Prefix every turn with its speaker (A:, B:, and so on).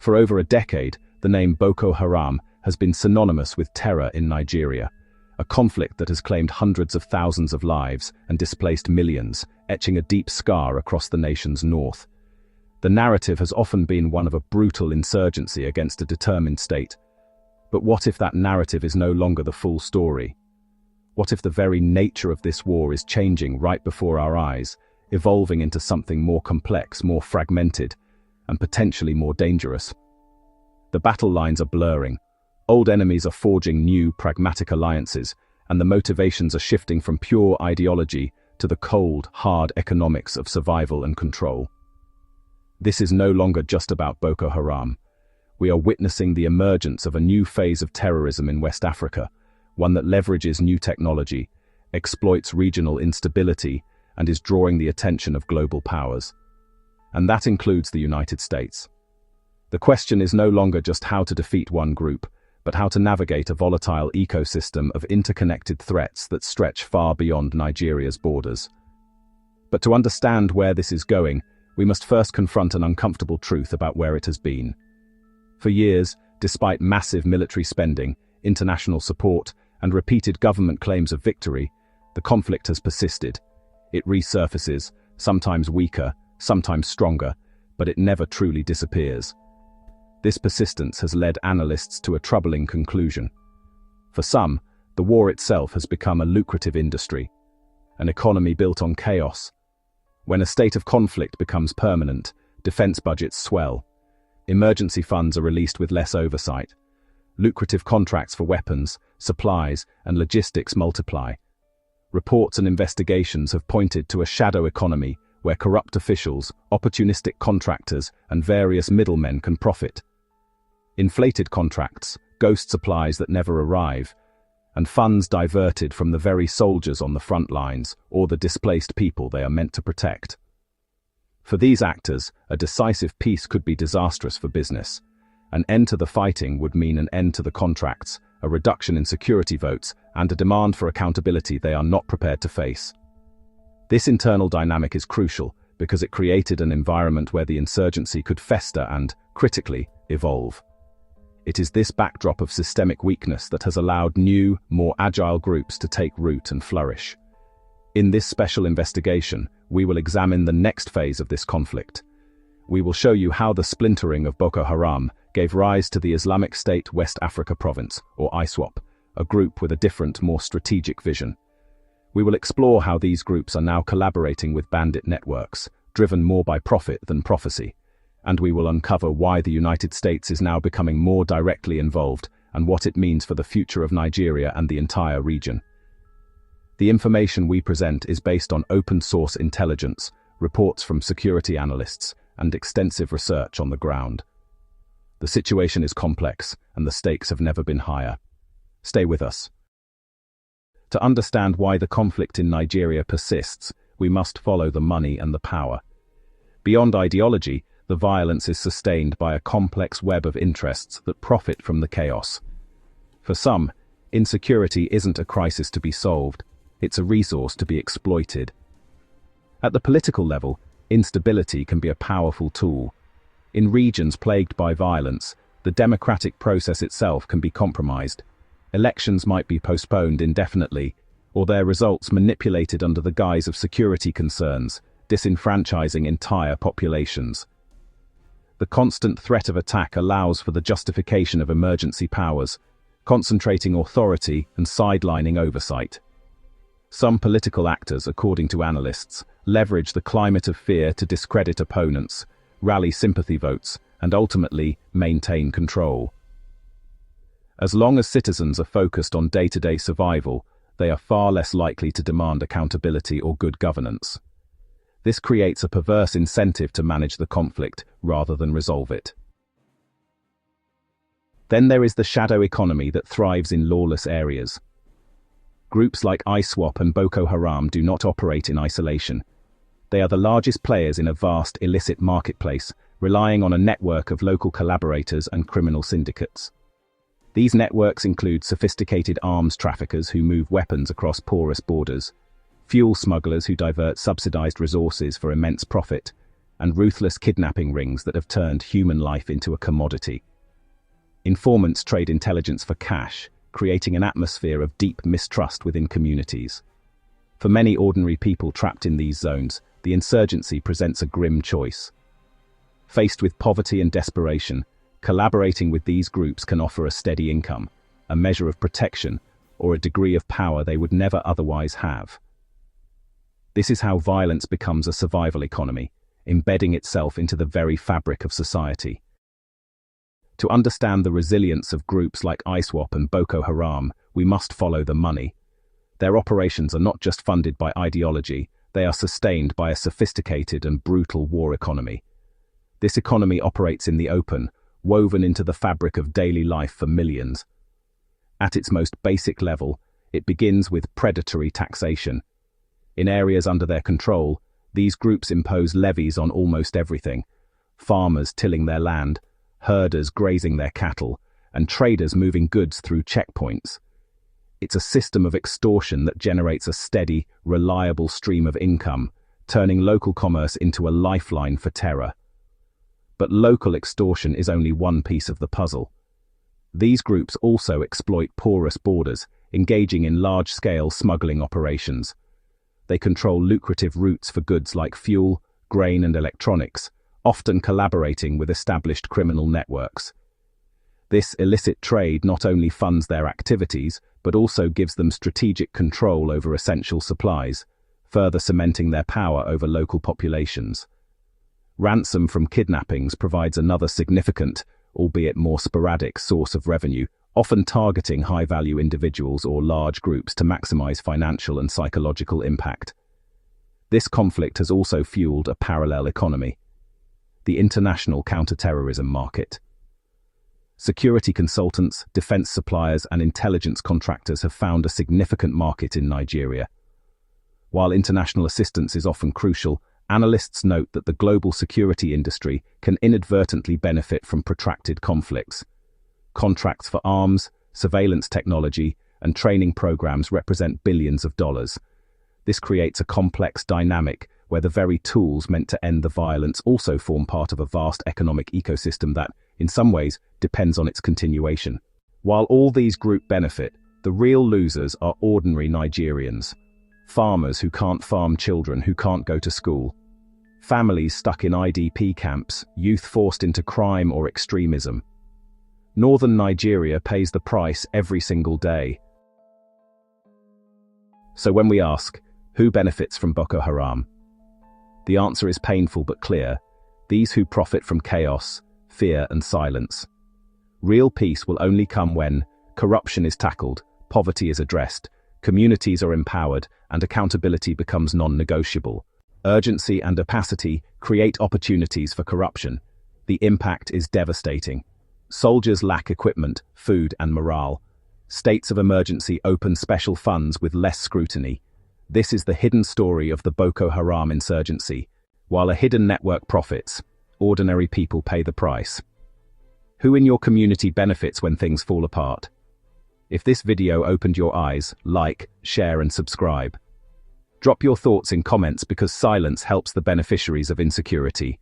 A: For over a decade, the name Boko Haram has been synonymous with terror in Nigeria, a conflict that has claimed hundreds of thousands of lives and displaced millions, etching a deep scar across the nation's north. The narrative has often been one of a brutal insurgency against a determined state. But what if that narrative is no longer the full story? What if the very nature of this war is changing right before our eyes, evolving into something more complex, more fragmented, and potentially more dangerous? The battle lines are blurring. Old enemies are forging new, pragmatic alliances, and the motivations are shifting from pure ideology to the cold, hard economics of survival and control. This is no longer just about Boko Haram. We are witnessing the emergence of a new phase of terrorism in West Africa, one that leverages new technology, exploits regional instability, and is drawing the attention of global powers. And that includes the United States. The question is no longer just how to defeat one group, but how to navigate a volatile ecosystem of interconnected threats that stretch far beyond Nigeria's borders. But to understand where this is going, we must first confront an uncomfortable truth about where it has been. For years, despite massive military spending, international support, and repeated government claims of victory, the conflict has persisted. It resurfaces, sometimes weaker, sometimes stronger, but it never truly disappears. This persistence has led analysts to a troubling conclusion. For some, the war itself has become a lucrative industry, an economy built on chaos. When a state of conflict becomes permanent, defense budgets swell. Emergency funds are released with less oversight. Lucrative contracts for weapons, supplies, and logistics multiply. Reports and investigations have pointed to a shadow economy where corrupt officials, opportunistic contractors, and various middlemen can profit. Inflated contracts, ghost supplies that never arrive, and funds diverted from the very soldiers on the front lines or the displaced people they are meant to protect. For these actors, a decisive peace could be disastrous for business. An end to the fighting would mean an end to the contracts, a reduction in security votes, and a demand for accountability they are not prepared to face. This internal dynamic is crucial because it created an environment where the insurgency could fester and, critically, evolve. It is this backdrop of systemic weakness that has allowed new, more agile groups to take root and flourish. In this special investigation, we will examine the next phase of this conflict. We will show you how the splintering of Boko Haram gave rise to the Islamic State West Africa Province, or ISWAP, a group with a different, more strategic vision. We will explore how these groups are now collaborating with bandit networks, driven more by profit than prophecy. And we will uncover why the United States is now becoming more directly involved and what it means for the future of Nigeria and the entire region. The information we present is based on open-source intelligence, reports from security analysts, and extensive research on the ground. The situation is complex, and the stakes have never been higher. Stay with us. To understand why the conflict in Nigeria persists, we must follow the money and the power. Beyond ideology, the violence is sustained by a complex web of interests that profit from the chaos. For some, insecurity isn't a crisis to be solved, it's a resource to be exploited. At the political level, instability can be a powerful tool. In regions plagued by violence, the democratic process itself can be compromised. Elections might be postponed indefinitely, or their results manipulated under the guise of security concerns, disenfranchising entire populations. The constant threat of attack allows for the justification of emergency powers, concentrating authority and sidelining oversight. Some political actors, according to analysts, leverage the climate of fear to discredit opponents, rally sympathy votes, and ultimately maintain control. As long as citizens are focused on day-to-day survival, they are far less likely to demand accountability or good governance. This creates a perverse incentive to manage the conflict rather than resolve it. Then there is the shadow economy that thrives in lawless areas. Groups like ISWAP and Boko Haram do not operate in isolation. They are the largest players in a vast illicit marketplace, relying on a network of local collaborators and criminal syndicates. These networks include sophisticated arms traffickers who move weapons across porous borders, fuel smugglers who divert subsidized resources for immense profit, and ruthless kidnapping rings that have turned human life into a commodity. Informants trade intelligence for cash, creating an atmosphere of deep mistrust within communities. For many ordinary people trapped in these zones, the insurgency presents a grim choice. Faced with poverty and desperation, collaborating with these groups can offer a steady income, a measure of protection, or a degree of power they would never otherwise have. This is how violence becomes a survival economy, embedding itself into the very fabric of society. To understand the resilience of groups like ISWAP and Boko Haram, we must follow the money. Their operations are not just funded by ideology, they are sustained by a sophisticated and brutal war economy. This economy operates in the open, woven into the fabric of daily life for millions. At its most basic level, it begins with predatory taxation. In areas under their control, these groups impose levies on almost everything: farmers tilling their land, herders grazing their cattle, and traders moving goods through checkpoints. It's a system of extortion that generates a steady, reliable stream of income, turning local commerce into a lifeline for terror. But local extortion is only one piece of the puzzle. These groups also exploit porous borders, engaging in large-scale smuggling operations. They control lucrative routes for goods like fuel, grain, and electronics, often collaborating with established criminal networks. This illicit trade not only funds their activities, but also gives them strategic control over essential supplies, further cementing their power over local populations. Ransom from kidnappings provides another significant, albeit more sporadic, source of revenue, often targeting high-value individuals or large groups to maximize financial and psychological impact. This conflict has also fueled a parallel economy: the international counter-terrorism market. Security consultants, defense suppliers, and intelligence contractors have found a significant market in Nigeria. While international assistance is often crucial, analysts note that the global security industry can inadvertently benefit from protracted conflicts. Contracts for arms, surveillance technology, and training programs represent billions of dollars. This creates a complex dynamic where the very tools meant to end the violence also form part of a vast economic ecosystem that, in some ways, depends on its continuation. While all these groups benefit, the real losers are ordinary Nigerians. Farmers who can't farm, children who can't go to school, families stuck in IDP camps, youth forced into crime or extremism. Northern Nigeria pays the price every single day. So when we ask, who benefits from Boko Haram? The answer is painful but clear: these who profit from chaos, fear, and silence. Real peace will only come when corruption is tackled, poverty is addressed, communities are empowered, and accountability becomes non-negotiable. Urgency and opacity create opportunities for corruption. The impact is devastating. Soldiers lack equipment, food, and morale. States of emergency open special funds with less scrutiny. This is the hidden story of the Boko Haram insurgency. While a hidden network profits, ordinary people pay the price. Who in your community benefits when things fall apart? If this video opened your eyes, like, share, and subscribe. Drop your thoughts in comments because silence helps the beneficiaries of insecurity.